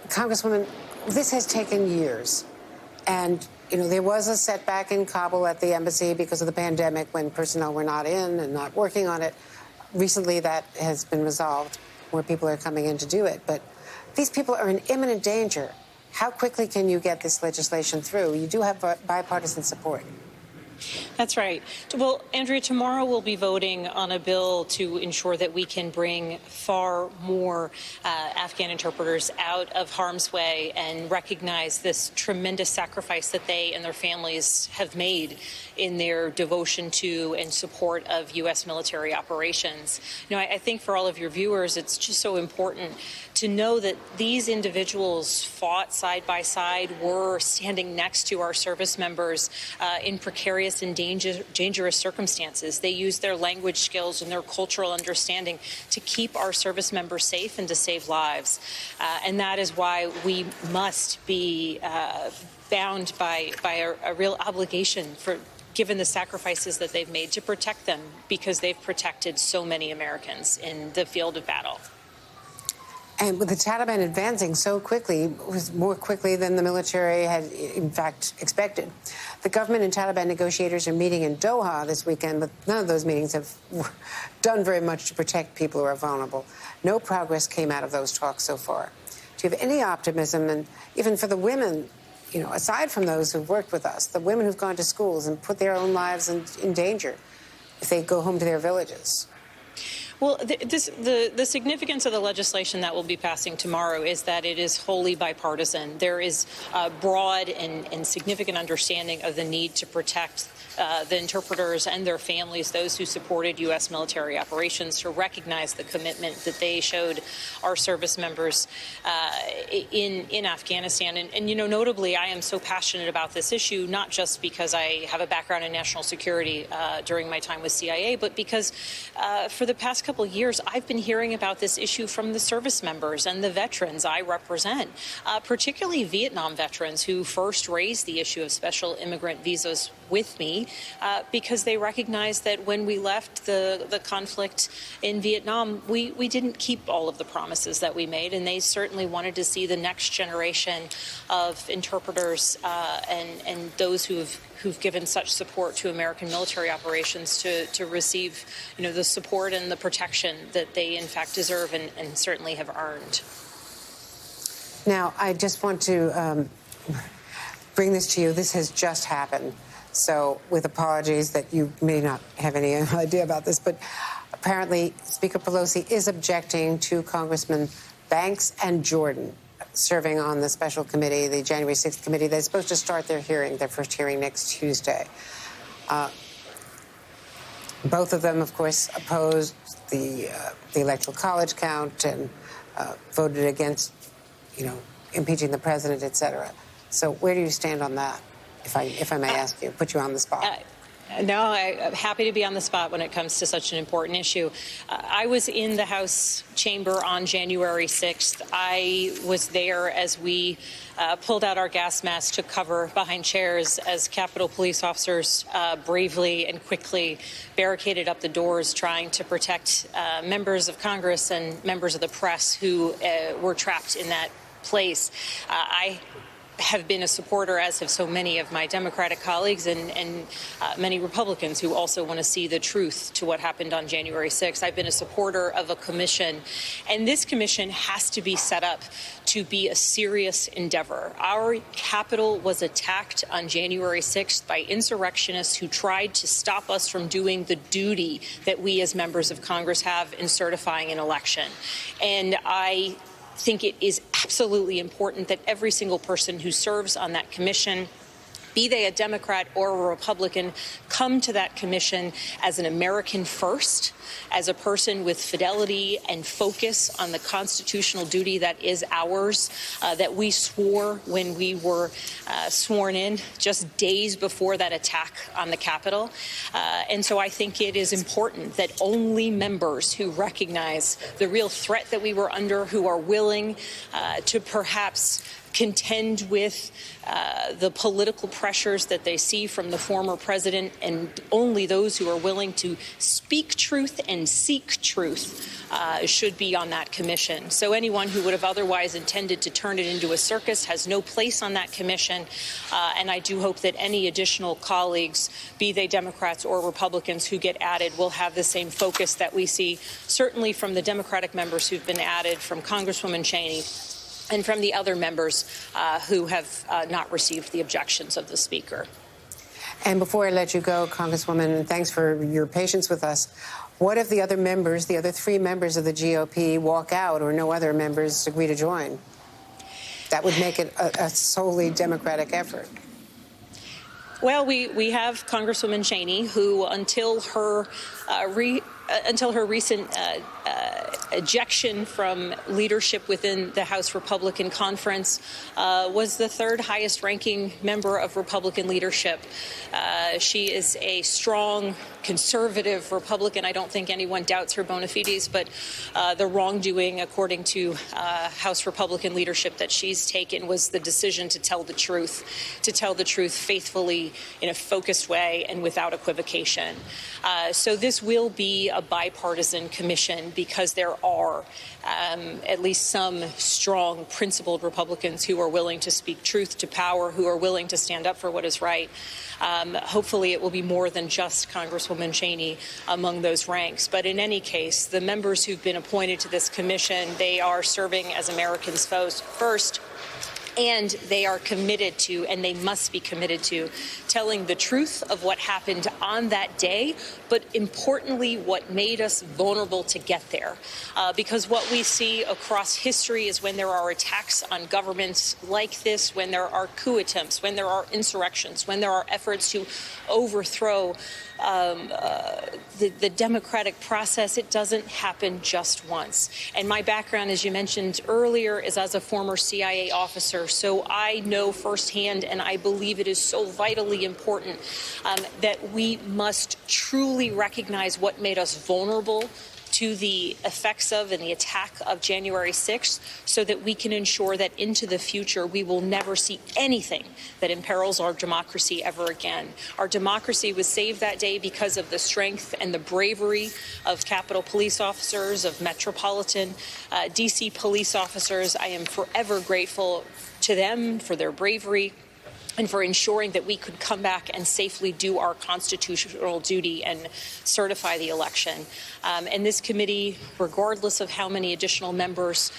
Congresswoman, this has taken years. And, there was a setback in Kabul at the embassy because of the pandemic when personnel were not in and not working on it. Recently, that has been resolved. More people are coming in to do it. But these people are in imminent danger. How quickly can you get this legislation through? You do have bipartisan support. That's right. Well, Andrea, tomorrow we'll be voting on a bill to ensure that we can bring far more Afghan interpreters out of harm's way and recognize this tremendous sacrifice that they and their families have made in their devotion to and support of U.S. military operations. I think for all of your viewers, it's just so important to know that these individuals fought side by side, were standing next to our service members in precarious and dangerous circumstances. They used their language skills and their cultural understanding to keep our service members safe and to save lives. And that is why we must be bound by a real obligation given the sacrifices that they've made to protect them, because they've protected so many Americans in the field of battle. And with the Taliban advancing so quickly, it was more quickly than the military had, in fact, expected. The government and Taliban negotiators are meeting in Doha this weekend, but none of those meetings have done very much to protect people who are vulnerable. No progress came out of those talks so far. Do you have any optimism, and even for the women, aside from those who've worked with us, the women who've gone to schools and put their own lives in danger if they go home to their villages? Well, the significance of the legislation that we'll be passing tomorrow is that it is wholly bipartisan. There is a broad and significant understanding of the need to protect the interpreters and their families, those who supported U.S. military operations, to recognize the commitment that they showed our service members in Afghanistan. And notably, I am so passionate about this issue, not just because I have a background in national security during my time with CIA, but because for the past couple of years, I've been hearing about this issue from the service members and the veterans I represent, particularly Vietnam veterans who first raised the issue of special immigrant visas with me because they recognized that when we left the conflict in Vietnam, we didn't keep all of the promises that we made, and they certainly wanted to see the next generation of interpreters and those who've given such support to American military operations to receive, the support and the protection that they in fact deserve and certainly have earned. Now, I just want to bring this to you. This has just happened. So with apologies that you may not have any idea about this, but apparently Speaker Pelosi is objecting to Congressman Banks and Jordan serving on the special committee, the January 6th committee. They're supposed to start their first hearing next Tuesday. Both of them, of course, opposed the electoral college count and voted against, impeaching the president, et cetera. So where do you stand on that, if I may ask you, put you on the spot? No, I'm happy to be on the spot when it comes to such an important issue. I was in the House chamber on January 6th. I was there as we pulled out our gas masks, took cover behind chairs as Capitol police officers bravely and quickly barricaded up the doors, trying to protect members of Congress and members of the press who were trapped in that place. I have been a supporter, as have so many of my Democratic colleagues and many Republicans who also want to see the truth to what happened on January 6th. I've been a supporter of a commission, and this commission has to be set up to be a serious endeavor. Our Capitol was attacked on January 6th by insurrectionists who tried to stop us from doing the duty that we as members of Congress have in certifying an election. And I think it is absolutely important that every single person who serves on that commission, be they a Democrat or a Republican, come to that commission as an American first, as a person with fidelity and focus on the constitutional duty that is ours, that we swore when we were sworn in just days before that attack on the Capitol. And so I think it is important that only members who recognize the real threat that we were under, who are willing to perhaps contend with the political pressures that they see from the former president, and only those who are willing to speak truth and seek truth should be on that commission. So anyone who would have otherwise intended to turn it into a circus has no place on that commission, and I do hope that any additional colleagues, be they Democrats or Republicans, who get added will have the same focus that we see certainly from the Democratic members who've been added, from Congresswoman Cheney, and from the other members who have not received the objections of the Speaker. And before I let you go, Congresswoman, thanks for your patience with us. What if the other members, the other 3 members of the GOP, walk out or no other members agree to join? That would make it a solely Democratic effort. Well, we have Congresswoman Cheney, who until her recent ejection from leadership within the House Republican Conference, was the 3rd highest ranking member of Republican leadership. She is a strong conservative Republican. I don't think anyone doubts her bona fides, but the wrongdoing, according to House Republican leadership, that she's taken was the decision to tell the truth faithfully, in a focused way and without equivocation. So this will be a bipartisan commission because there are at least some strong, principled Republicans who are willing to speak truth to power, who are willing to stand up for what is right. Hopefully it will be more than just Congresswoman Cheney among those ranks. But in any case, the members who've been appointed to this commission, they are serving as Americans first. And they are committed to, and they must be committed to, telling the truth of what happened on that day, but importantly, what made us vulnerable to get there. Because what we see across history is when there are attacks on governments like this, when there are coup attempts, when there are insurrections, when there are efforts to overthrow the democratic process, it doesn't happen just once. And my background, as you mentioned earlier, is as a former CIA officer. So I know firsthand, and I believe it is so vitally important that we must truly recognize what made us vulnerable to the effects of and the attack of January 6th, so that we can ensure that into the future we will never see anything that imperils our democracy ever again. Our democracy was saved that day because of the strength and the bravery of Capitol Police officers, of Metropolitan D.C. police officers. I am forever grateful to them for their bravery and for ensuring that we could come back and safely do our constitutional duty and certify the election. And this committee, regardless of how many additional members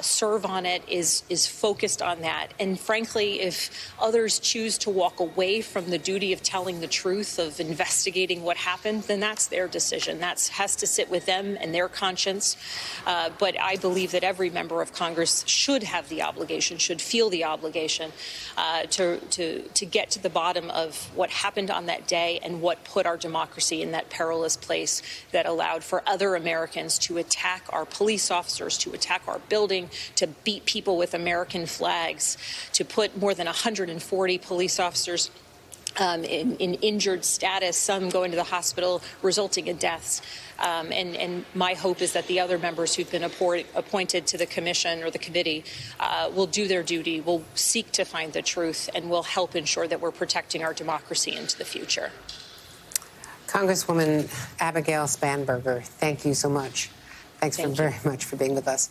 serve on it, is focused on that. And frankly, if others choose to walk away from the duty of telling the truth, of investigating what happened, then that's their decision. That has to sit with them and their conscience. But I believe that every member of Congress should have the obligation, should feel the obligation to get to the bottom of what happened on that day and what put our democracy in that perilous place that allowed for other Americans to attack our police officers, to attack our building, to beat people with American flags, to put more than 140 police officers in injured status, some going to the hospital, resulting in deaths. And my hope is that the other members who've been appointed to the commission or the committee will do their duty, will seek to find the truth, and will help ensure that we're protecting our democracy into the future. Congresswoman Abigail Spanberger, thank you so much. Thanks very much for being with us.